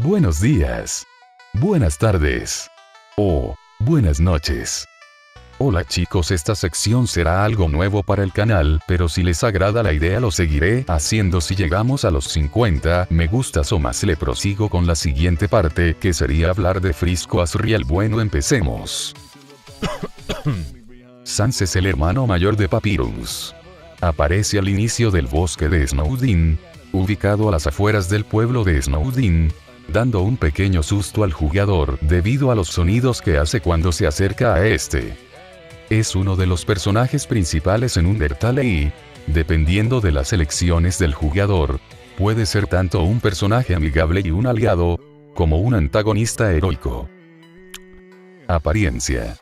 buenos días, buenas tardes o buenas noches. Hola chicos, esta sección será algo nuevo para el canal, pero si les agrada la idea lo seguiré haciendo. Si llegamos a los 50 me gustas o más, le prosigo con la siguiente parte, que sería hablar de Frisco Asriel. Bueno, empecemos. Sans es el hermano mayor de Papyrus. Aparece al inicio del bosque de Snowdin, ubicado a las afueras del pueblo de Snowdin, dando un pequeño susto al jugador debido a los sonidos que hace cuando se acerca a este. Es uno de los personajes principales en Undertale y, dependiendo de las elecciones del jugador, puede ser tanto un personaje amigable y un aliado, como un antagonista heroico. Apariencia.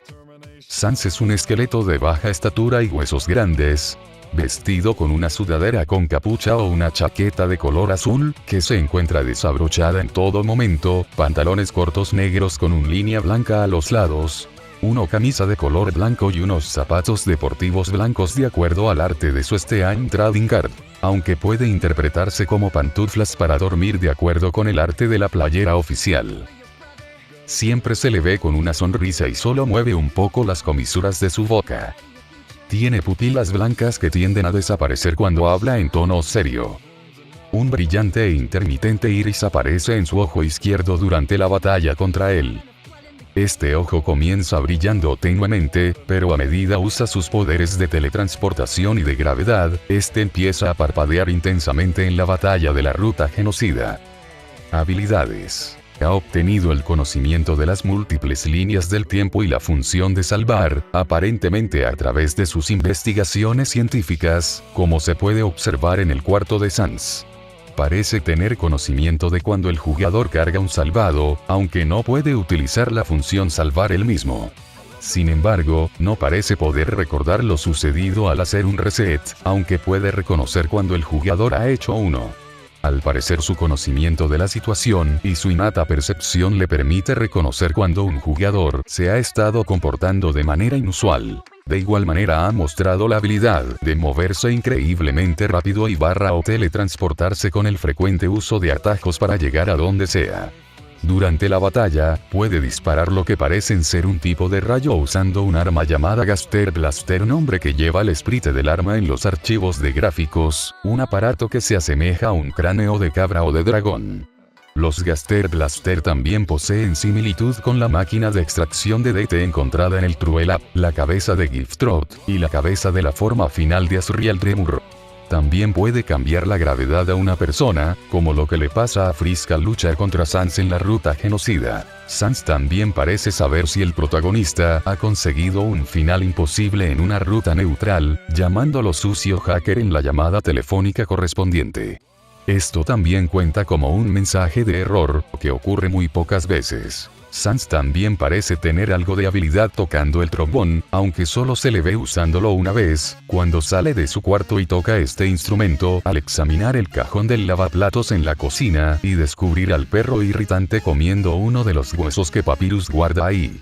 Sans es un esqueleto de baja estatura y huesos grandes, vestido con una sudadera con capucha o una chaqueta de color azul, que se encuentra desabrochada en todo momento, pantalones cortos negros con una línea blanca a los lados, una camisa de color blanco y unos zapatos deportivos blancos de acuerdo al arte de su Steam Trading Card, aunque puede interpretarse como pantuflas para dormir de acuerdo con el arte de la playera oficial. Siempre se le ve con una sonrisa y solo mueve un poco las comisuras de su boca. Tiene pupilas blancas que tienden a desaparecer cuando habla en tono serio. Un brillante e intermitente iris aparece en su ojo izquierdo durante la batalla contra él. Este ojo comienza brillando tenuemente, pero a medida usa sus poderes de teletransportación y de gravedad, este empieza a parpadear intensamente en la batalla de la ruta genocida. Habilidades. Ha obtenido el conocimiento de las múltiples líneas del tiempo y la función de salvar, aparentemente a través de sus investigaciones científicas, como se puede observar en el cuarto de Sans. Parece tener conocimiento de cuando el jugador carga un salvado, aunque no puede utilizar la función salvar él mismo. Sin embargo, no parece poder recordar lo sucedido al hacer un reset, aunque puede reconocer cuando el jugador ha hecho uno. Al parecer su conocimiento de la situación y su innata percepción le permite reconocer cuando un jugador se ha estado comportando de manera inusual. De igual manera ha mostrado la habilidad de moverse increíblemente rápido y o teletransportarse con el frecuente uso de atajos para llegar a donde sea. Durante la batalla, puede disparar lo que parecen ser un tipo de rayo usando un arma llamada Gaster Blaster, nombre que lleva el sprite del arma en los archivos de gráficos, un aparato que se asemeja a un cráneo de cabra o de dragón. Los Gaster Blaster también poseen similitud con la máquina de extracción de DT encontrada en el Truelab, la cabeza de Giftrot, y la cabeza de la forma final de Asriel Tremur. También puede cambiar la gravedad a una persona, como lo que le pasa a Frisk al luchar contra Sans en la ruta genocida. Sans también parece saber si el protagonista ha conseguido un final imposible en una ruta neutral, llamándolo sucio hacker en la llamada telefónica correspondiente. Esto también cuenta como un mensaje de error, que ocurre muy pocas veces. Sans también parece tener algo de habilidad tocando el trombón, aunque solo se le ve usándolo una vez, cuando sale de su cuarto y toca este instrumento al examinar el cajón del lavaplatos en la cocina y descubrir al perro irritante comiendo uno de los huesos que Papyrus guarda ahí.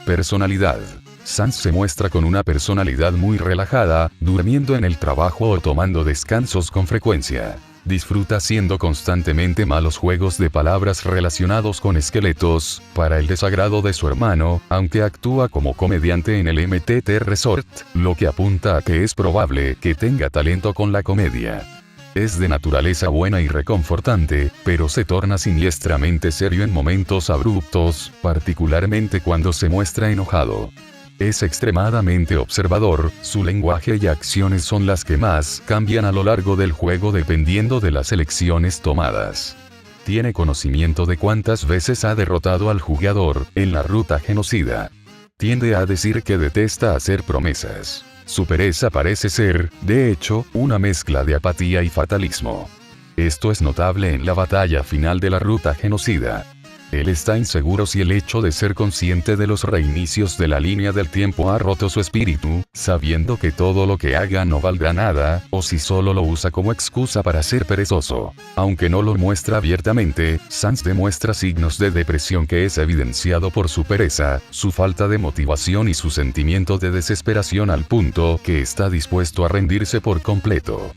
Personalidad. Sans se muestra con una personalidad muy relajada, durmiendo en el trabajo o tomando descansos con frecuencia. Disfruta haciendo constantemente malos juegos de palabras relacionados con esqueletos, para el desagrado de su hermano, aunque actúa como comediante en el MTT Resort, lo que apunta a que es probable que tenga talento con la comedia. Es de naturaleza buena y reconfortante, pero se torna siniestramente serio en momentos abruptos, particularmente cuando se muestra enojado. Es extremadamente observador, su lenguaje y acciones son las que más cambian a lo largo del juego dependiendo de las elecciones tomadas. Tiene conocimiento de cuántas veces ha derrotado al jugador en la ruta genocida. Tiende a decir que detesta hacer promesas. Su pereza parece ser, de hecho, una mezcla de apatía y fatalismo. Esto es notable en la batalla final de la ruta genocida. Él está inseguro si el hecho de ser consciente de los reinicios de la línea del tiempo ha roto su espíritu, sabiendo que todo lo que haga no valdrá nada, o si solo lo usa como excusa para ser perezoso. Aunque no lo muestra abiertamente, Sans demuestra signos de depresión que es evidenciado por su pereza, su falta de motivación y su sentimiento de desesperación al punto que está dispuesto a rendirse por completo.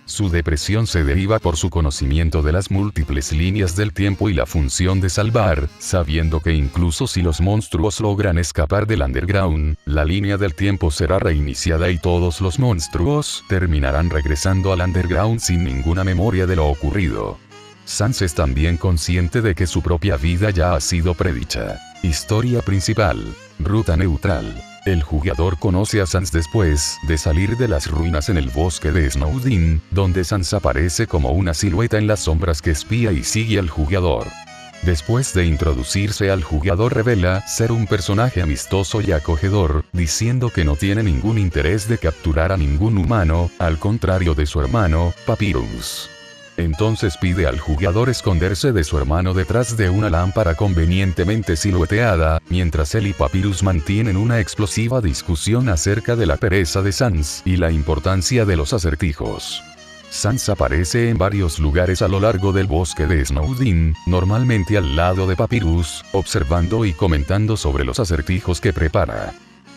Su depresión se deriva por su conocimiento de las múltiples líneas del tiempo y la función de salvar, sabiendo que incluso si los monstruos logran escapar del underground, la línea del tiempo será reiniciada y todos los monstruos terminarán regresando al underground sin ninguna memoria de lo ocurrido. Sans es también consciente de que su propia vida ya ha sido predicha. Historia principal. Ruta neutral. El jugador conoce a Sans después de salir de las ruinas en el bosque de Snowdin, donde Sans aparece como una silueta en las sombras que espía y sigue al jugador. Después de introducirse al jugador revela ser un personaje amistoso y acogedor, diciendo que no tiene ningún interés de capturar a ningún humano, al contrario de su hermano, Papyrus. Entonces pide al jugador esconderse de su hermano detrás de una lámpara convenientemente silueteada, mientras él y Papyrus mantienen una explosiva discusión acerca de la pereza de Sans y la importancia de los acertijos. Sans aparece en varios lugares a lo largo del bosque de Snowdin, normalmente al lado de Papyrus, observando y comentando sobre los acertijos que prepara.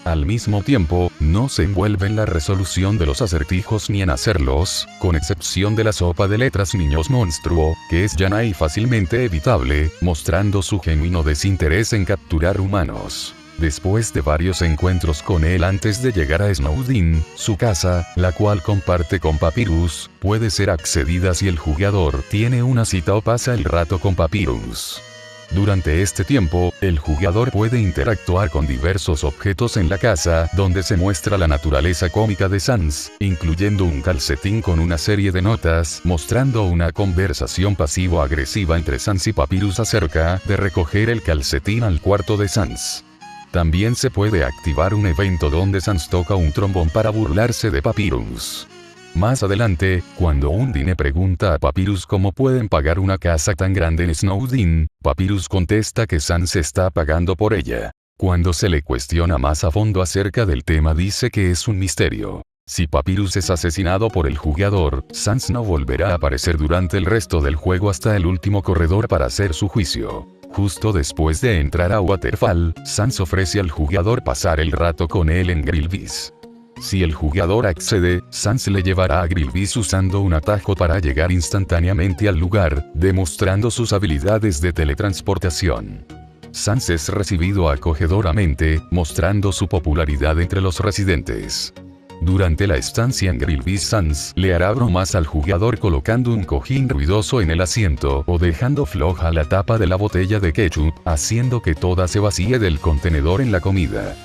Al mismo tiempo, no se envuelve en la resolución de los acertijos ni en hacerlos, con excepción de la sopa de letras niños monstruo, que es llana y fácilmente evitable, mostrando su genuino desinterés en capturar humanos. Después de varios encuentros con él antes de llegar a Snowdin, su casa, la cual comparte con Papyrus, puede ser accedida si el jugador tiene una cita o pasa el rato con Papyrus. Durante este tiempo, el jugador puede interactuar con diversos objetos en la casa, donde se muestra la naturaleza cómica de Sans, incluyendo un calcetín con una serie de notas, mostrando una conversación pasivo-agresiva entre Sans y Papyrus acerca de recoger el calcetín al cuarto de Sans. También se puede activar un evento donde Sans toca un trombón para burlarse de Papyrus. Más adelante, cuando Undine pregunta a Papyrus cómo pueden pagar una casa tan grande en Snowdin, Papyrus contesta que Sans está pagando por ella. Cuando se le cuestiona más a fondo acerca del tema dice que es un misterio. Si Papyrus es asesinado por el jugador, Sans no volverá a aparecer durante el resto del juego hasta el último corredor para hacer su juicio. Justo después de entrar a Waterfall, Sans ofrece al jugador pasar el rato con él en Grillvis. Si el jugador accede, Sans le llevará a Grillvis usando un atajo para llegar instantáneamente al lugar, demostrando sus habilidades de teletransportación. Sans es recibido acogedoramente, mostrando su popularidad entre los residentes. Durante la estancia en Grillvis, Sans le hará bromas al jugador colocando un cojín ruidoso en el asiento o dejando floja la tapa de la botella de ketchup, haciendo que toda se vacíe del contenedor en la comida.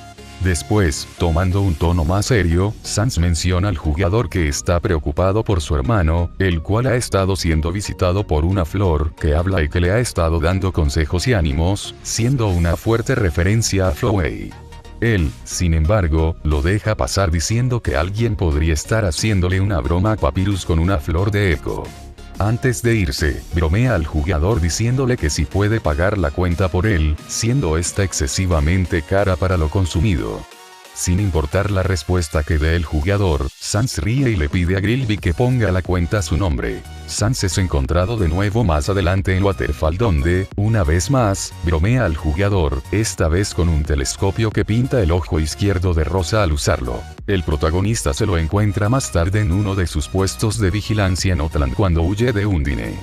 Después, tomando un tono más serio, Sans menciona al jugador que está preocupado por su hermano, el cual ha estado siendo visitado por una flor que habla y que le ha estado dando consejos y ánimos, siendo una fuerte referencia a Flowey. Él, sin embargo, lo deja pasar diciendo que alguien podría estar haciéndole una broma a Papyrus con una flor de eco. Antes de irse, bromea al jugador diciéndole que si puede pagar la cuenta por él, siendo esta excesivamente cara para lo consumido. Sin importar la respuesta que dé el jugador, Sans ríe y le pide a Grillby que ponga la cuenta a su nombre. Sans es encontrado de nuevo más adelante en Waterfall donde, una vez más, bromea al jugador, esta vez con un telescopio que pinta el ojo izquierdo de rosa al usarlo. El protagonista se lo encuentra más tarde en uno de sus puestos de vigilancia en Outland cuando huye de Undine.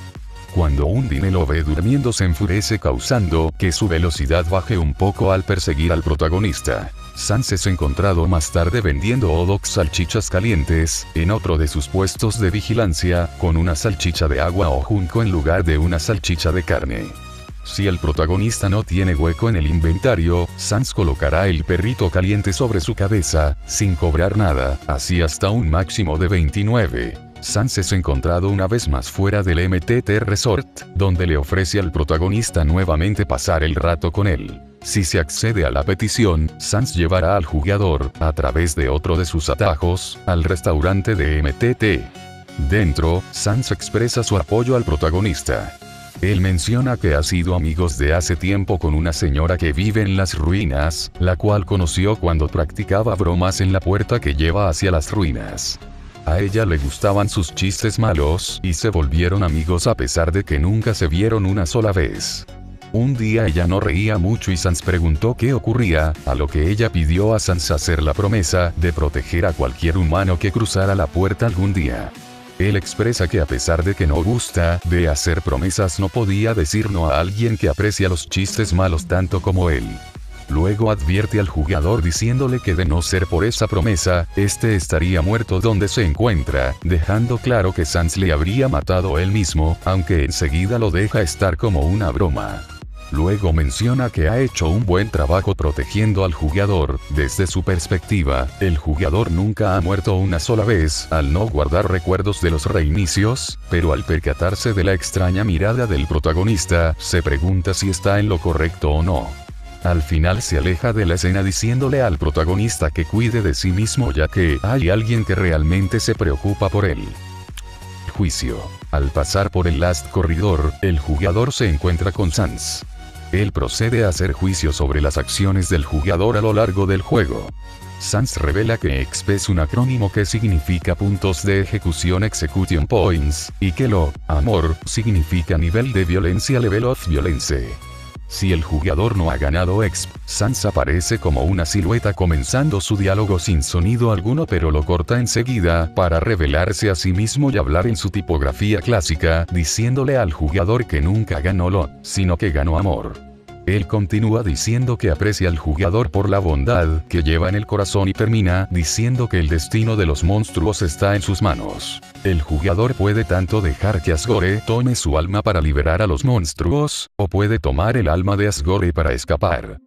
Cuando Undine lo ve durmiendo se enfurece causando que su velocidad baje un poco al perseguir al protagonista. Sans es encontrado más tarde vendiendo hot-dogs salchichas calientes, en otro de sus puestos de vigilancia, con una salchicha de agua o junco en lugar de una salchicha de carne. Si el protagonista no tiene hueco en el inventario, Sans colocará el perrito caliente sobre su cabeza, sin cobrar nada, así hasta un máximo de 29. Sans es encontrado una vez más fuera del MTT Resort, donde le ofrece al protagonista nuevamente pasar el rato con él. Si se accede a la petición, Sans llevará al jugador, a través de otro de sus atajos, al restaurante de MTT. Dentro, Sans expresa su apoyo al protagonista. Él menciona que ha sido amigos de hace tiempo con una señora que vive en las ruinas, la cual conoció cuando practicaba bromas en la puerta que lleva hacia las ruinas. A ella le gustaban sus chistes malos, y se volvieron amigos a pesar de que nunca se vieron una sola vez. Un día ella no reía mucho y Sans preguntó qué ocurría, a lo que ella pidió a Sans hacer la promesa de proteger a cualquier humano que cruzara la puerta algún día. Él expresa que a pesar de que no gusta de hacer promesas, no podía decir no a alguien que aprecia los chistes malos tanto como él. Luego advierte al jugador diciéndole que de no ser por esa promesa, este estaría muerto donde se encuentra, dejando claro que Sans le habría matado él mismo, aunque enseguida lo deja estar como una broma. Luego menciona que ha hecho un buen trabajo protegiendo al jugador. Desde su perspectiva, el jugador nunca ha muerto una sola vez al no guardar recuerdos de los reinicios, pero al percatarse de la extraña mirada del protagonista, se pregunta si está en lo correcto o no. Al final se aleja de la escena diciéndole al protagonista que cuide de sí mismo ya que hay alguien que realmente se preocupa por él. Juicio. Al pasar por el Last Corridor, el jugador se encuentra con Sans. Él procede a hacer juicio sobre las acciones del jugador a lo largo del juego. Sans revela que EXP es un acrónimo que significa puntos de ejecución Execution Points, y que lo, amor, significa nivel de violencia Level of Violence. Si el jugador no ha ganado EXP, Sans aparece como una silueta comenzando su diálogo sin sonido alguno pero lo corta enseguida para revelarse a sí mismo y hablar en su tipografía clásica, diciéndole al jugador que nunca ganó LOL, sino que ganó amor. Él continúa diciendo que aprecia al jugador por la bondad que lleva en el corazón y termina diciendo que el destino de los monstruos está en sus manos. El jugador puede tanto dejar que Asgore tome su alma para liberar a los monstruos, o puede tomar el alma de Asgore para escapar.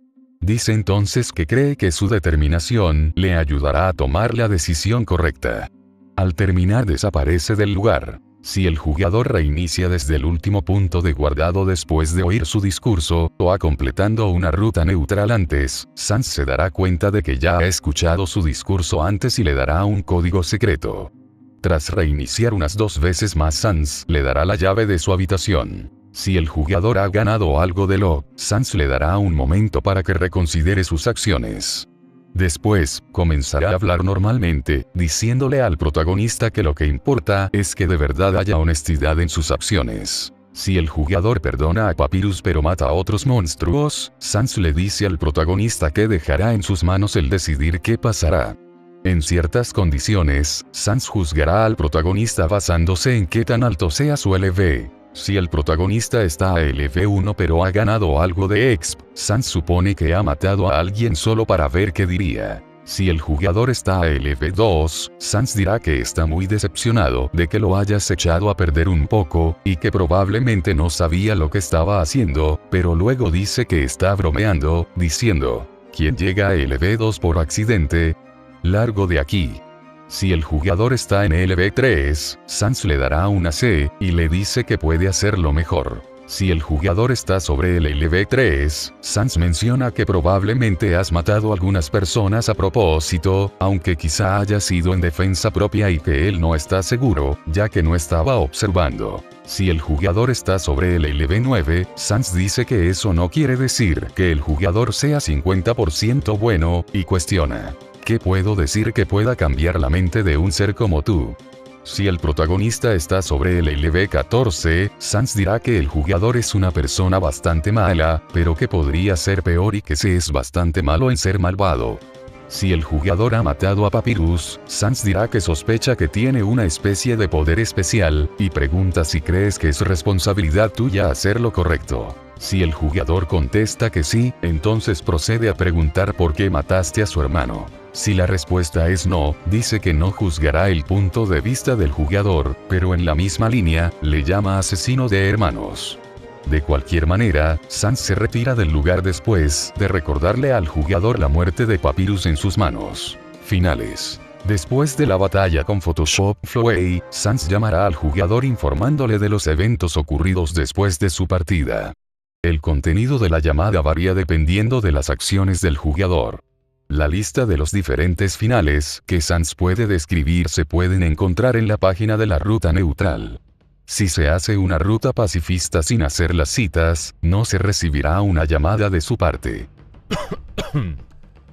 Dice entonces que cree que su determinación le ayudará a tomar la decisión correcta. Al terminar desaparece del lugar. Si el jugador reinicia desde el último punto de guardado después de oír su discurso, o completando una ruta neutral antes, Sans se dará cuenta de que ya ha escuchado su discurso antes y le dará un código secreto. Tras reiniciar unas 2 veces más, Sans le dará la llave de su habitación. Si el jugador ha ganado algo de LOL, Sans le dará un momento para que reconsidere sus acciones. Después, comenzará a hablar normalmente, diciéndole al protagonista que lo que importa es que de verdad haya honestidad en sus acciones. Si el jugador perdona a Papyrus pero mata a otros monstruos, Sans le dice al protagonista que dejará en sus manos el decidir qué pasará. En ciertas condiciones, Sans juzgará al protagonista basándose en qué tan alto sea su LV. Si el protagonista está a LV1 pero ha ganado algo de EXP, Sans supone que ha matado a alguien solo para ver qué diría. Si el jugador está a LV2, Sans dirá que está muy decepcionado de que lo hayas echado a perder un poco, y que probablemente no sabía lo que estaba haciendo, pero luego dice que está bromeando, diciendo, quien llega a LV2 por accidente, largo de aquí. Si el jugador está en LV3, Sans le dará una C, y le dice que puede hacerlo mejor. Si el jugador está sobre el LV3, Sans menciona que probablemente has matado a algunas personas a propósito, aunque quizá haya sido en defensa propia y que él no está seguro, ya que no estaba observando. Si el jugador está sobre el LV9, Sans dice que eso no quiere decir que el jugador sea 50% bueno, y cuestiona. ¿Qué puedo decir que pueda cambiar la mente de un ser como tú? Si el protagonista está sobre el LV14, Sans dirá que el jugador es una persona bastante mala, pero que podría ser peor y que se es bastante malo en ser malvado. Si el jugador ha matado a Papyrus, Sans dirá que sospecha que tiene una especie de poder especial, y pregunta si crees que es responsabilidad tuya hacer lo correcto. Si el jugador contesta que sí, entonces procede a preguntar por qué mataste a su hermano. Si la respuesta es no, dice que no juzgará el punto de vista del jugador, pero en la misma línea, le llama asesino de hermanos. De cualquier manera, Sans se retira del lugar después de recordarle al jugador la muerte de Papyrus en sus manos. Finales. Después de la batalla con Photoshop Flowey, Sans llamará al jugador informándole de los eventos ocurridos después de su partida. El contenido de la llamada varía dependiendo de las acciones del jugador. La lista de los diferentes finales que Sans puede describir se pueden encontrar en la página de la ruta neutral. Si se hace una ruta pacifista sin hacer las citas, no se recibirá una llamada de su parte.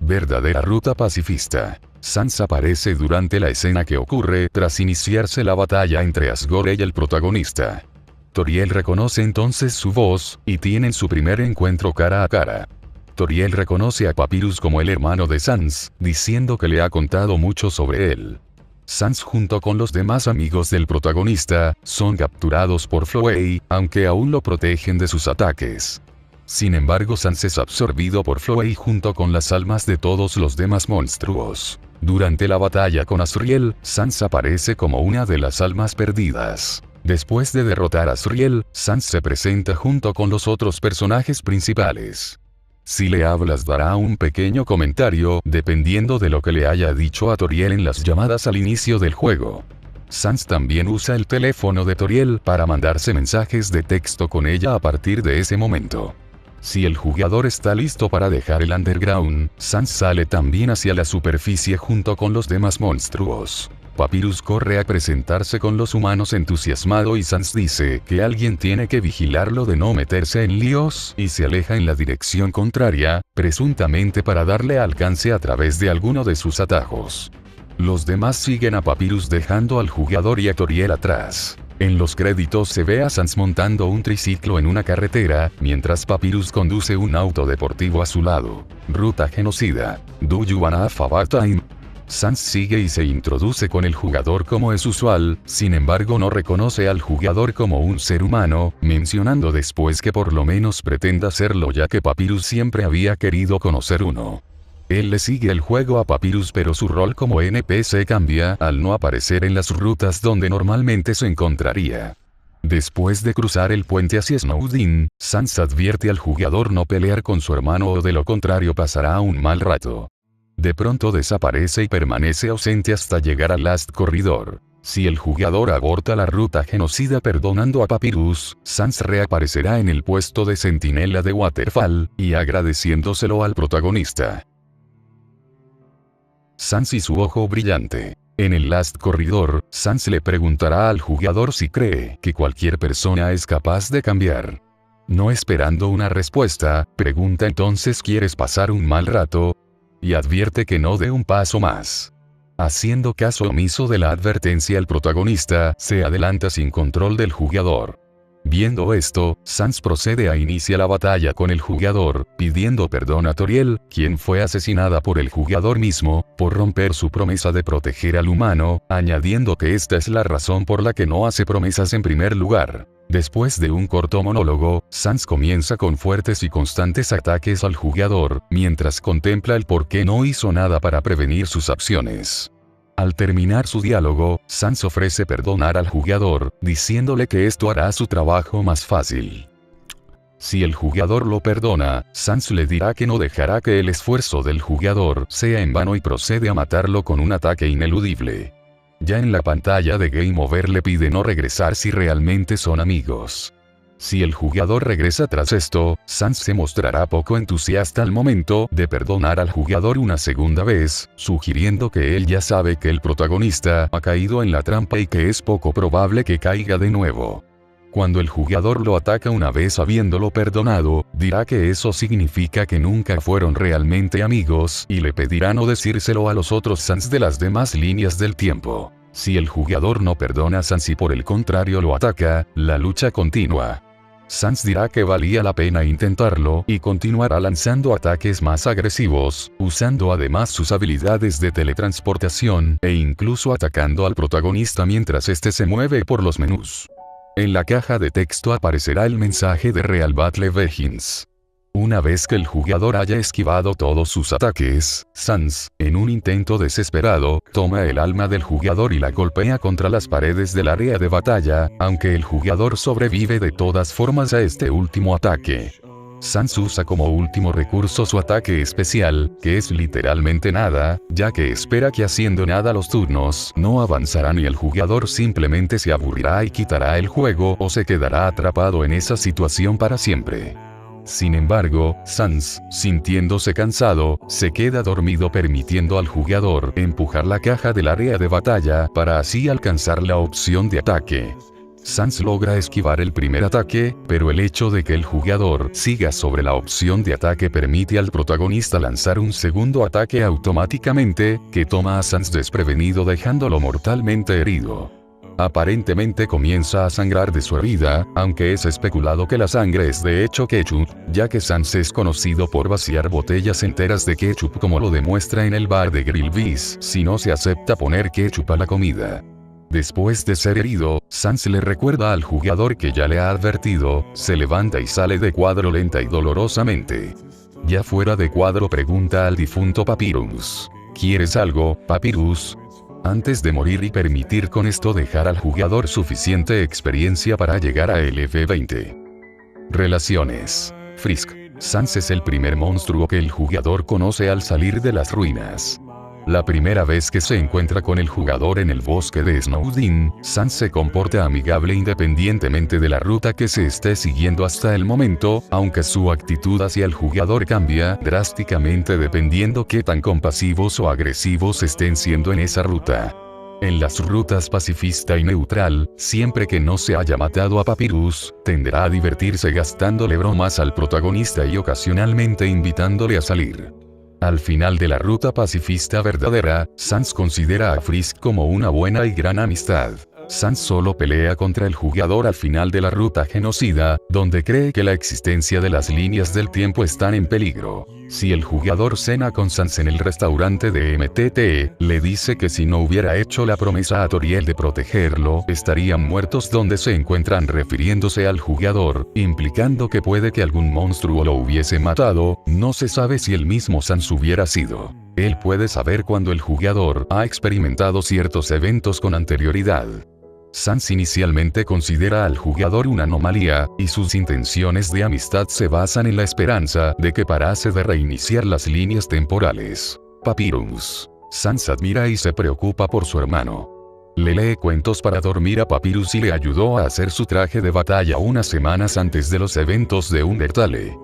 Verdadera ruta pacifista. Sans aparece durante la escena que ocurre tras iniciarse la batalla entre Asgore y el protagonista. Toriel reconoce entonces su voz, y tienen su primer encuentro cara a cara. Toriel reconoce a Papyrus como el hermano de Sans, diciendo que le ha contado mucho sobre él. Sans junto con los demás amigos del protagonista, son capturados por Flowey, aunque aún lo protegen de sus ataques. Sin embargo, Sans es absorbido por Flowey junto con las almas de todos los demás monstruos. Durante la batalla con Azriel, Sans aparece como una de las almas perdidas. Después de derrotar a Azriel, Sans se presenta junto con los otros personajes principales. Si le hablas dará un pequeño comentario, dependiendo de lo que le haya dicho a Toriel en las llamadas al inicio del juego. Sans también usa el teléfono de Toriel para mandarse mensajes de texto con ella a partir de ese momento. Si el jugador está listo para dejar el underground, Sans sale también hacia la superficie junto con los demás monstruos. Papyrus corre a presentarse con los humanos entusiasmado y Sans dice que alguien tiene que vigilarlo de no meterse en líos y se aleja en la dirección contraria, presuntamente para darle alcance a través de alguno de sus atajos. Los demás siguen a Papyrus dejando al jugador y a Toriel atrás. En los créditos se ve a Sans montando un triciclo en una carretera, mientras Papyrus conduce un auto deportivo a su lado. Ruta genocida. Do you wanna have a bad time? Sans sigue y se introduce con el jugador como es usual, sin embargo no reconoce al jugador como un ser humano, mencionando después que por lo menos pretenda serlo ya que Papyrus siempre había querido conocer uno. Él le sigue el juego a Papyrus pero su rol como NPC cambia al no aparecer en las rutas donde normalmente se encontraría. Después de cruzar el puente hacia Snowdin, Sans advierte al jugador no pelear con su hermano o de lo contrario pasará un mal rato. De pronto desaparece y permanece ausente hasta llegar al Last Corridor. Si el jugador aborta la ruta genocida perdonando a Papyrus, Sans reaparecerá en el puesto de centinela de Waterfall, y agradeciéndoselo al protagonista. Sans y su ojo brillante. En el Last Corridor, Sans le preguntará al jugador si cree que cualquier persona es capaz de cambiar. No esperando una respuesta, pregunta entonces ¿quieres pasar un mal rato? Y advierte que no dé un paso más. Haciendo caso omiso de la advertencia, el protagonista se adelanta sin control del jugador. Viendo esto, Sans procede a iniciar la batalla con el jugador, pidiendo perdón a Toriel, quien fue asesinada por el jugador mismo, por romper su promesa de proteger al humano, añadiendo que esta es la razón por la que no hace promesas en primer lugar. Después de un corto monólogo, Sans comienza con fuertes y constantes ataques al jugador, mientras contempla el por qué no hizo nada para prevenir sus acciones. Al terminar su diálogo, Sans ofrece perdonar al jugador, diciéndole que esto hará su trabajo más fácil. Si el jugador lo perdona, Sans le dirá que no dejará que el esfuerzo del jugador sea en vano y procede a matarlo con un ataque ineludible. Ya en la pantalla de Game Over le pide no regresar si realmente son amigos. Si el jugador regresa tras esto, Sans se mostrará poco entusiasta al momento de perdonar al jugador una segunda vez, sugiriendo que él ya sabe que el protagonista ha caído en la trampa y que es poco probable que caiga de nuevo. Cuando el jugador lo ataca una vez habiéndolo perdonado, dirá que eso significa que nunca fueron realmente amigos y le pedirá no decírselo a los otros Sans de las demás líneas del tiempo. Si el jugador no perdona a Sans y por el contrario lo ataca, la lucha continúa. Sans dirá que valía la pena intentarlo y continuará lanzando ataques más agresivos, usando además sus habilidades de teletransportación e incluso atacando al protagonista mientras este se mueve por los menús. En la caja de texto aparecerá el mensaje de Real Battle Begins. Una vez que el jugador haya esquivado todos sus ataques, Sans, en un intento desesperado, toma el alma del jugador y la golpea contra las paredes del área de batalla, aunque el jugador sobrevive de todas formas a este último ataque. Sans usa como último recurso su ataque especial, que es literalmente nada, ya que espera que haciendo nada los turnos no avanzarán y el jugador simplemente se aburrirá y quitará el juego o se quedará atrapado en esa situación para siempre. Sin embargo, Sans, sintiéndose cansado, se queda dormido permitiendo al jugador empujar la caja del área de batalla para así alcanzar la opción de ataque. Sans logra esquivar el primer ataque, pero el hecho de que el jugador siga sobre la opción de ataque permite al protagonista lanzar un segundo ataque automáticamente, que toma a Sans desprevenido dejándolo mortalmente herido. Aparentemente comienza a sangrar de su herida, aunque es especulado que la sangre es de hecho ketchup, ya que Sans es conocido por vaciar botellas enteras de ketchup como lo demuestra en el bar de Grillby's si no se acepta poner ketchup a la comida. Después de ser herido, Sans le recuerda al jugador que ya le ha advertido, se levanta y sale de cuadro lenta y dolorosamente. Ya fuera de cuadro pregunta al difunto Papyrus: ¿quieres algo, Papyrus? Antes de morir y permitir con esto dejar al jugador suficiente experiencia para llegar a LV20. Relaciones. Frisk. Sans es el primer monstruo que el jugador conoce al salir de las ruinas. La primera vez que se encuentra con el jugador en el bosque de Snowdin, Sans se comporta amigable independientemente de la ruta que se esté siguiendo hasta el momento, aunque su actitud hacia el jugador cambia drásticamente dependiendo qué tan compasivos o agresivos estén siendo en esa ruta. En las rutas pacifista y neutral, siempre que no se haya matado a Papyrus, tenderá a divertirse gastándole bromas al protagonista y ocasionalmente invitándole a salir. Al final de la ruta pacifista verdadera, Sans considera a Frisk como una buena y gran amistad. Sans solo pelea contra el jugador al final de la ruta genocida, donde cree que la existencia de las líneas del tiempo están en peligro. Si el jugador cena con Sans en el restaurante de MTT, le dice que si no hubiera hecho la promesa a Toriel de protegerlo, estarían muertos donde se encuentran, refiriéndose al jugador, implicando que puede que algún monstruo lo hubiese matado. No se sabe si el mismo Sans hubiera sido. Él puede saber cuando el jugador ha experimentado ciertos eventos con anterioridad. Sans inicialmente considera al jugador una anomalía, y sus intenciones de amistad se basan en la esperanza de que parase de reiniciar las líneas temporales. Papyrus. Sans admira y se preocupa por su hermano. Le lee cuentos para dormir a Papyrus y le ayudó a hacer su traje de batalla unas semanas antes de los eventos de Undertale.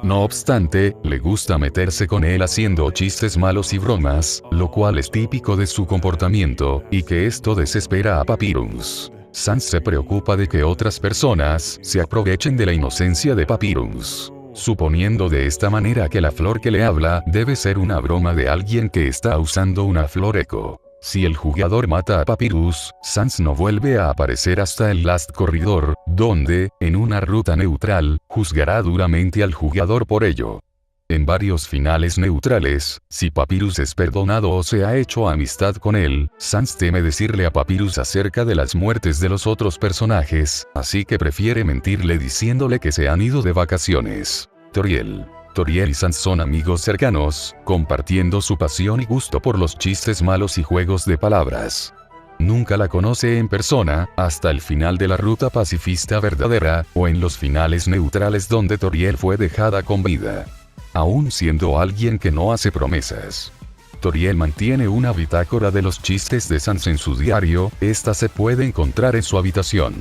No obstante, le gusta meterse con él haciendo chistes malos y bromas, lo cual es típico de su comportamiento, y que esto desespera a Papyrus. Sans se preocupa de que otras personas se aprovechen de la inocencia de Papyrus, suponiendo de esta manera que la flor que le habla debe ser una broma de alguien que está usando una flor eco. Si el jugador mata a Papyrus, Sans no vuelve a aparecer hasta el Last Corridor, donde, en una ruta neutral, juzgará duramente al jugador por ello. En varios finales neutrales, si Papyrus es perdonado o se ha hecho amistad con él, Sans teme decirle a Papyrus acerca de las muertes de los otros personajes, así que prefiere mentirle diciéndole que se han ido de vacaciones. Toriel y Sans son amigos cercanos, compartiendo su pasión y gusto por los chistes malos y juegos de palabras. Nunca la conoce en persona, hasta el final de la ruta pacifista verdadera, o en los finales neutrales donde Toriel fue dejada con vida. Aún siendo alguien que no hace promesas. Toriel mantiene una bitácora de los chistes de Sans en su diario, esta se puede encontrar en su habitación.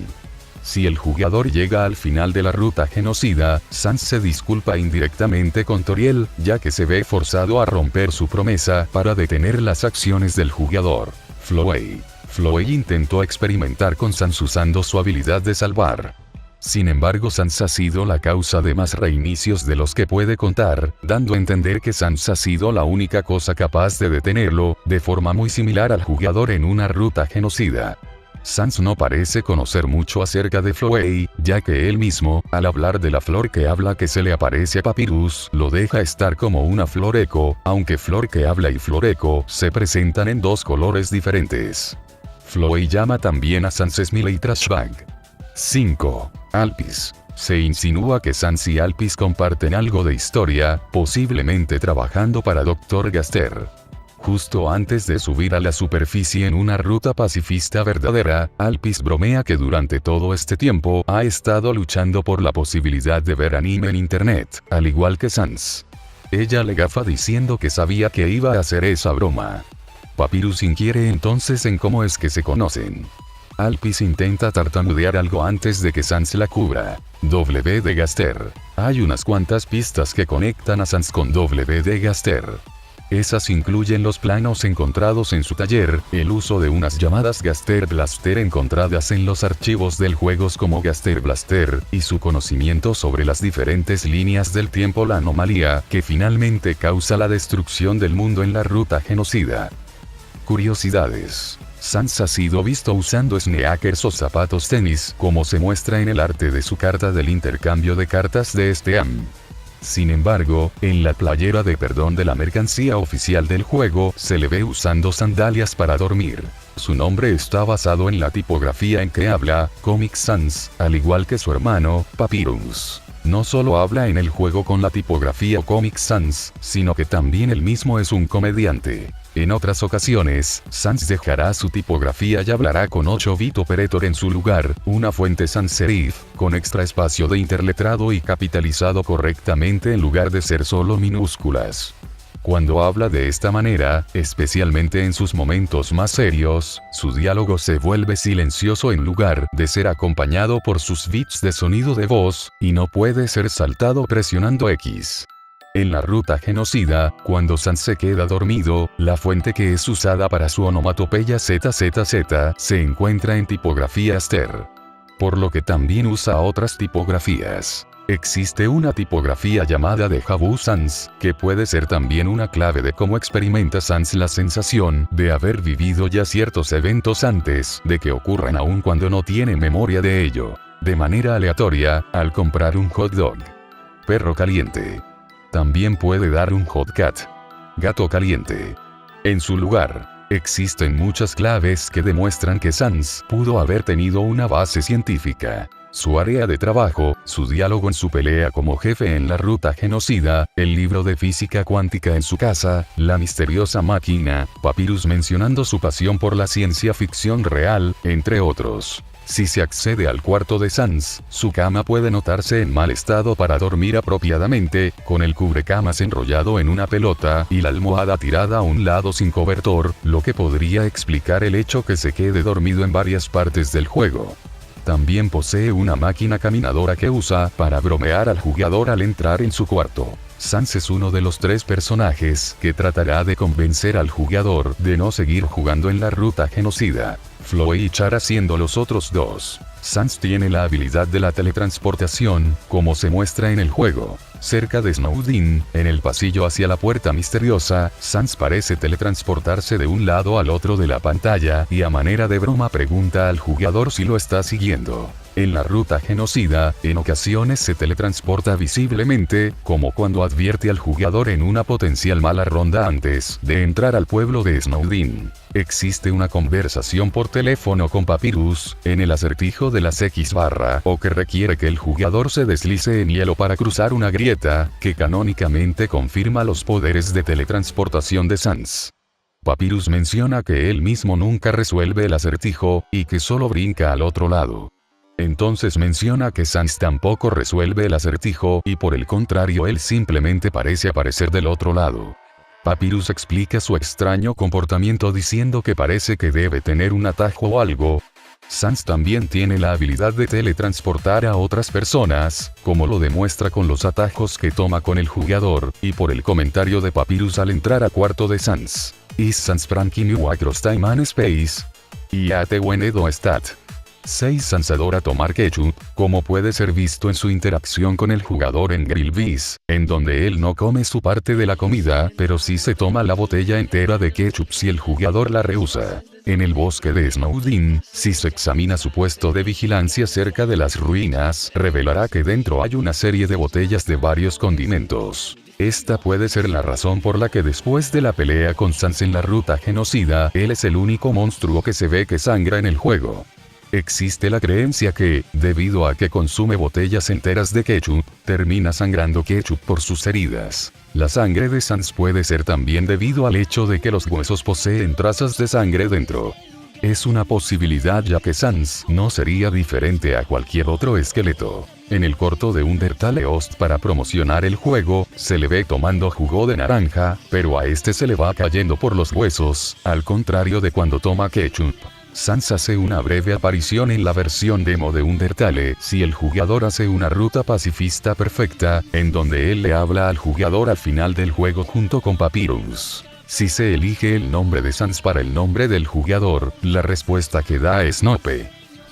Si el jugador llega al final de la ruta genocida, Sans se disculpa indirectamente con Toriel, ya que se ve forzado a romper su promesa para detener las acciones del jugador. Flowey intentó experimentar con Sans usando su habilidad de salvar. Sin embargo, Sans ha sido la causa de más reinicios de los que puede contar, dando a entender que Sans ha sido la única cosa capaz de detenerlo, de forma muy similar al jugador en una ruta genocida. Sans no parece conocer mucho acerca de Flowey, ya que él mismo, al hablar de la flor que habla que se le aparece a Papyrus, lo deja estar como una flor eco, aunque flor que habla y flor eco se presentan en dos colores diferentes. Flowey llama también a Sans Smiley y Trashbag. 5. Alphys. Se insinúa que Sans y Alphys comparten algo de historia, posiblemente trabajando para Dr. Gaster. Justo antes de subir a la superficie en una ruta pacifista verdadera, Alphys bromea que durante todo este tiempo ha estado luchando por la posibilidad de ver anime en internet, al igual que Sans. Ella le gafa diciendo que sabía que iba a hacer esa broma. Papyrus inquiere entonces en cómo es que se conocen. Alphys intenta tartamudear algo antes de que Sans la cubra. W de Gaster. Hay unas cuantas pistas que conectan a Sans con W de Gaster. Esas incluyen los planos encontrados en su taller, el uso de unas llamadas Gaster Blaster encontradas en los archivos del juego como Gaster Blaster, y su conocimiento sobre las diferentes líneas del tiempo, la anomalía que finalmente causa la destrucción del mundo en la ruta genocida. Curiosidades. Sans ha sido visto usando sneakers o zapatos tenis, como se muestra en el arte de su carta del intercambio de cartas de Steam. Sin embargo, en la playera de perdón de la mercancía oficial del juego, se le ve usando sandalias para dormir. Su nombre está basado en la tipografía en que habla, Comic Sans, al igual que su hermano, Papyrus. No solo habla en el juego con la tipografía Comic Sans, sino que también él mismo es un comediante. En otras ocasiones, Sans dejará su tipografía y hablará con 8-bit operator en su lugar, una fuente sans serif, con extra espacio de interletrado y capitalizado correctamente en lugar de ser solo minúsculas. Cuando habla de esta manera, especialmente en sus momentos más serios, su diálogo se vuelve silencioso en lugar de ser acompañado por sus bits de sonido de voz, y no puede ser saltado presionando X. En la ruta genocida, cuando Sans se queda dormido, la fuente que es usada para su onomatopeya ZZZ se encuentra en tipografía Aster. Por lo que también usa otras tipografías. Existe una tipografía llamada de Jabu Sans, que puede ser también una clave de cómo experimenta Sans la sensación de haber vivido ya ciertos eventos antes de que ocurran aun cuando no tiene memoria de ello. De manera aleatoria, al comprar un hot dog. Perro caliente. También puede dar un hot cat. Gato caliente. En su lugar, existen muchas claves que demuestran que Sans pudo haber tenido una base científica. Su área de trabajo, su diálogo en su pelea como jefe en la ruta genocida, el libro de física cuántica en su casa, la misteriosa máquina, Papyrus mencionando su pasión por la ciencia ficción real, entre otros. Si se accede al cuarto de Sans, su cama puede notarse en mal estado para dormir apropiadamente, con el cubrecamas enrollado en una pelota y la almohada tirada a un lado sin cobertor, lo que podría explicar el hecho que se quede dormido en varias partes del juego. También posee una máquina caminadora que usa para bromear al jugador al entrar en su cuarto. Sans es uno de los 3 personajes que tratará de convencer al jugador de no seguir jugando en la ruta genocida. Flo y Chara siendo los otros 2. Sans tiene la habilidad de la teletransportación, como se muestra en el juego. Cerca de Snowdin, en el pasillo hacia la puerta misteriosa, Sans parece teletransportarse de un lado al otro de la pantalla y a manera de broma pregunta al jugador si lo está siguiendo. En la ruta genocida, en ocasiones se teletransporta visiblemente, como cuando advierte al jugador en una potencial mala ronda antes de entrar al pueblo de Snowdin. Existe una conversación por teléfono con Papyrus, en el acertijo de las X barra, o que requiere que el jugador se deslice en hielo para cruzar una grieta, que canónicamente confirma los poderes de teletransportación de Sans. Papyrus menciona que él mismo nunca resuelve el acertijo, y que solo brinca al otro lado. Entonces menciona que Sans tampoco resuelve el acertijo y por el contrario él simplemente parece aparecer del otro lado. Papyrus explica su extraño comportamiento diciendo que parece que debe tener un atajo o algo. Sans también tiene la habilidad de teletransportar a otras personas, como lo demuestra con los atajos que toma con el jugador, y por el comentario de Papyrus al entrar a cuarto de Sans. Is Sans Frankie New Across Time and Space? Y Ate Wenedo Stat. 6. Sans adora tomar ketchup, como puede ser visto en su interacción con el jugador en Grill Bees, en donde él no come su parte de la comida, pero sí se toma la botella entera de ketchup si el jugador la rehúsa. En el bosque de Snowdin, si se examina su puesto de vigilancia cerca de las ruinas, revelará que dentro hay una serie de botellas de varios condimentos. Esta puede ser la razón por la que después de la pelea con Sans en la ruta genocida, él es el único monstruo que se ve que sangra en el juego. Existe la creencia que, debido a que consume botellas enteras de ketchup, termina sangrando ketchup por sus heridas. La sangre de Sans puede ser también debido al hecho de que los huesos poseen trazas de sangre dentro. Es una posibilidad ya que Sans no sería diferente a cualquier otro esqueleto. En el corto de Undertale Host para promocionar el juego, se le ve tomando jugo de naranja, pero a este se le va cayendo por los huesos, al contrario de cuando toma ketchup. Sans hace una breve aparición en la versión demo de Undertale si el jugador hace una ruta pacifista perfecta, en donde él le habla al jugador al final del juego junto con Papyrus. Si se elige el nombre de Sans para el nombre del jugador, la respuesta que da es Nope.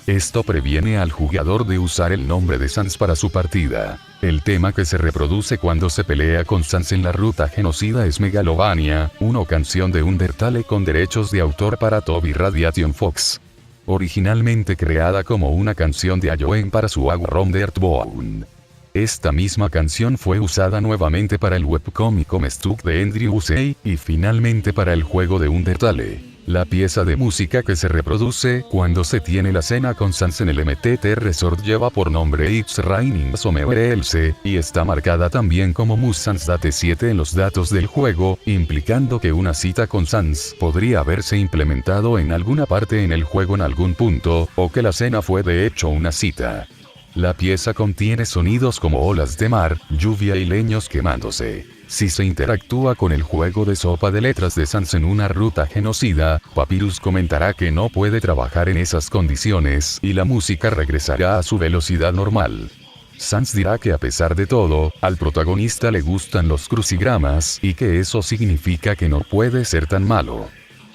Esto previene al jugador de usar el nombre de Sans para su partida. El tema que se reproduce cuando se pelea con Sans en la ruta genocida es Megalovania, una canción de Undertale con derechos de autor para Toby Radiation Fox. Originalmente creada como una canción de Ayoen para su Around the Earthbound. Esta misma canción fue usada nuevamente para el webcomic Stuck de Andrew Usei, y finalmente para el juego de Undertale. La pieza de música que se reproduce cuando se tiene la cena con Sans en el MTT Resort lleva por nombre It's Raining Somewhere Else, y está marcada también como Sans Date 7 en los datos del juego, implicando que una cita con Sans podría haberse implementado en alguna parte en el juego en algún punto, o que la cena fue de hecho una cita. La pieza contiene sonidos como olas de mar, lluvia y leños quemándose. Si se interactúa con el juego de sopa de letras de Sans en una ruta genocida, Papyrus comentará que no puede trabajar en esas condiciones y la música regresará a su velocidad normal. Sans dirá que a pesar de todo, al protagonista le gustan los crucigramas y que eso significa que no puede ser tan malo.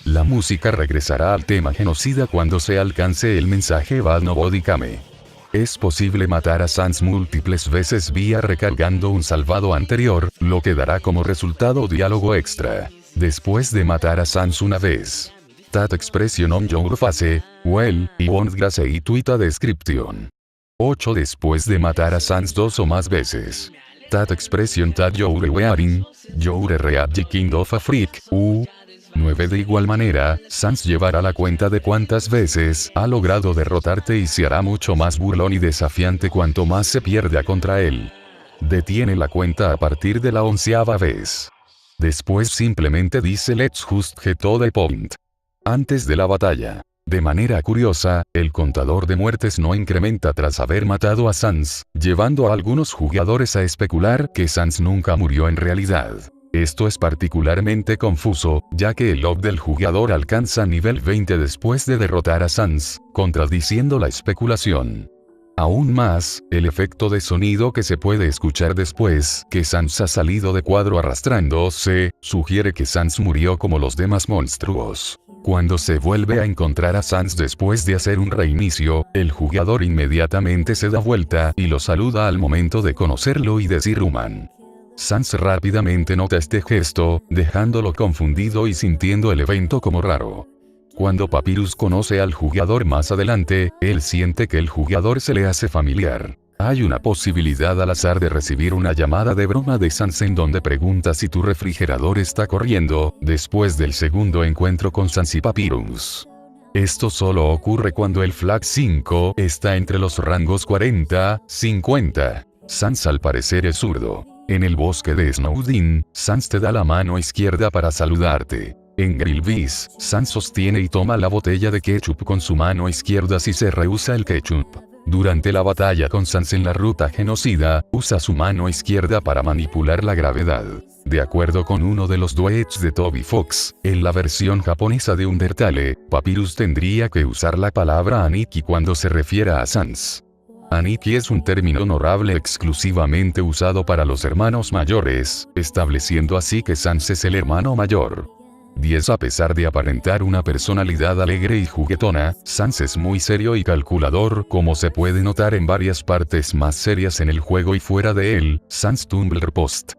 La música regresará al tema genocida cuando se alcance el mensaje Bad Nobody Kame. Es posible matar a Sans múltiples veces vía recargando un salvado anterior, lo que dará como resultado diálogo extra. Después de matar a Sans una vez. That expression on your face, well, y won't grace y tuita description. 8 Después de matar a Sans 2 o más veces. That expression that you're wearing, you're really kind of a freak, 9 De igual manera, Sans llevará la cuenta de cuántas veces ha logrado derrotarte y se hará mucho más burlón y desafiante cuanto más se pierda contra él. Detiene la cuenta a partir de la 11ª vez. Después simplemente dice Let's just get to the point. Antes de la batalla. De manera curiosa, el contador de muertes no incrementa tras haber matado a Sans, llevando a algunos jugadores a especular que Sans nunca murió en realidad. Esto es particularmente confuso, ya que el log del jugador alcanza nivel 20 después de derrotar a Sans, contradiciendo la especulación. Aún más, el efecto de sonido que se puede escuchar después que Sans ha salido de cuadro arrastrándose, sugiere que Sans murió como los demás monstruos. Cuando se vuelve a encontrar a Sans después de hacer un reinicio, el jugador inmediatamente se da vuelta y lo saluda al momento de conocerlo y decir human. Sans rápidamente nota este gesto, dejándolo confundido y sintiendo el evento como raro. Cuando Papyrus conoce al jugador más adelante, él siente que el jugador se le hace familiar. Hay una posibilidad al azar de recibir una llamada de broma de Sans en donde pregunta si tu refrigerador está corriendo, después del segundo encuentro con Sans y Papyrus. Esto solo ocurre cuando el flag 5 está entre los rangos 40-50. Sans al parecer es zurdo. En el bosque de Snowdin, Sans te da la mano izquierda para saludarte. En Grillvis, Sans sostiene y toma la botella de ketchup con su mano izquierda si se rehúsa el ketchup. Durante la batalla con Sans en la ruta genocida, usa su mano izquierda para manipular la gravedad. De acuerdo con uno de los duets de Toby Fox, en la versión japonesa de Undertale, Papyrus tendría que usar la palabra Aniki cuando se refiera a Sans. Aniki es un término honorable exclusivamente usado para los hermanos mayores, estableciendo así que Sans es el hermano mayor. 10 A pesar de aparentar una personalidad alegre y juguetona, Sans es muy serio y calculador, como se puede notar en varias partes más serias en el juego y fuera de él. Sans Tumblr Post.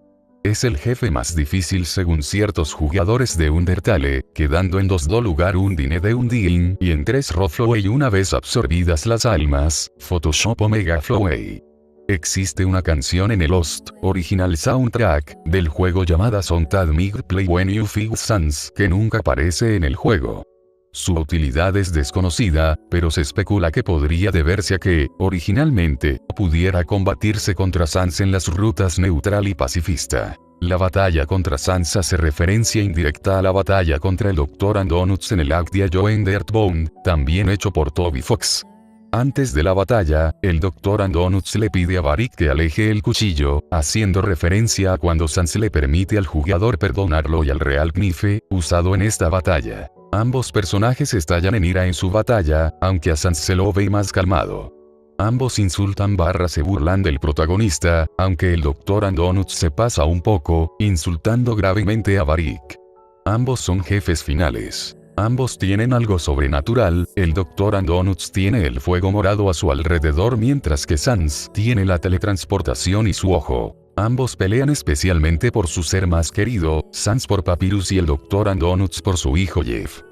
Es el jefe más difícil según ciertos jugadores de Undertale, quedando en 2 lugar Undine de Undine y en 3 Roflowey una vez absorbidas las almas, Photoshop Omega Flowey. Existe una canción en el Lost original soundtrack del juego llamada Soundtrack Mig Play When You Feel Sans que nunca aparece en el juego. Su utilidad es desconocida, pero se especula que podría deberse a que, originalmente, pudiera combatirse contra Sans en las rutas neutral y pacifista. La batalla contra Sans hace referencia indirecta a la batalla contra el Dr. Donuts en el Act de Ayoen the Earthbound, también hecho por Toby Fox. Antes de la batalla, el Dr. Donuts le pide a Barik que aleje el cuchillo, haciendo referencia a cuando Sans le permite al jugador perdonarlo y al Real Knife, usado en esta batalla. Ambos personajes estallan en ira en su batalla, aunque a Sans se lo ve más calmado. Ambos insultan / se burlan del protagonista, aunque el Dr. Donuts se pasa un poco, insultando gravemente a Barik. Ambos son jefes finales. Ambos tienen algo sobrenatural, el Dr. Andonuts tiene el fuego morado a su alrededor mientras que Sans tiene la teletransportación y su ojo. Ambos pelean especialmente por su ser más querido, Sans por Papyrus y el Dr. Andonuts por su hijo Jeff.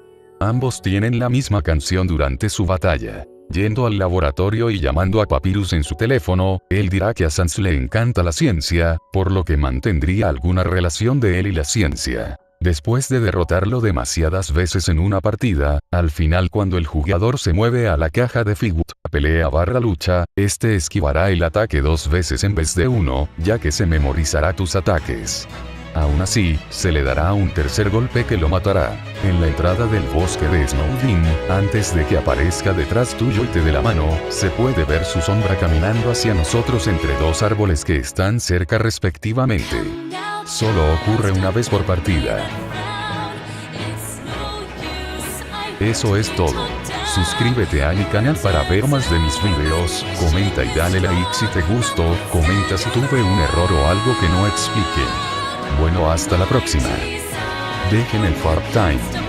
Ambos tienen la misma canción durante su batalla. Yendo al laboratorio y llamando a Papyrus en su teléfono, él dirá que a Sans le encanta la ciencia, por lo que mantendría alguna relación de él y la ciencia. Después de derrotarlo demasiadas veces en una partida, al final cuando el jugador se mueve a la caja de Figwood, pelea/lucha, este esquivará el ataque 2 veces en vez de 1, ya que se memorizará tus ataques. Aún así, se le dará un tercer golpe que lo matará. En la entrada del bosque de Snowdin, antes de que aparezca detrás tuyo y te dé la mano, se puede ver su sombra caminando hacia nosotros entre 2 árboles que están cerca respectivamente. Solo ocurre una vez por partida. Eso es todo. Suscríbete a mi canal para ver más de mis videos, comenta y dale like si te gustó, comenta si tuve un error o algo que no explique. Bueno, hasta la próxima. Dejen el Farp Time.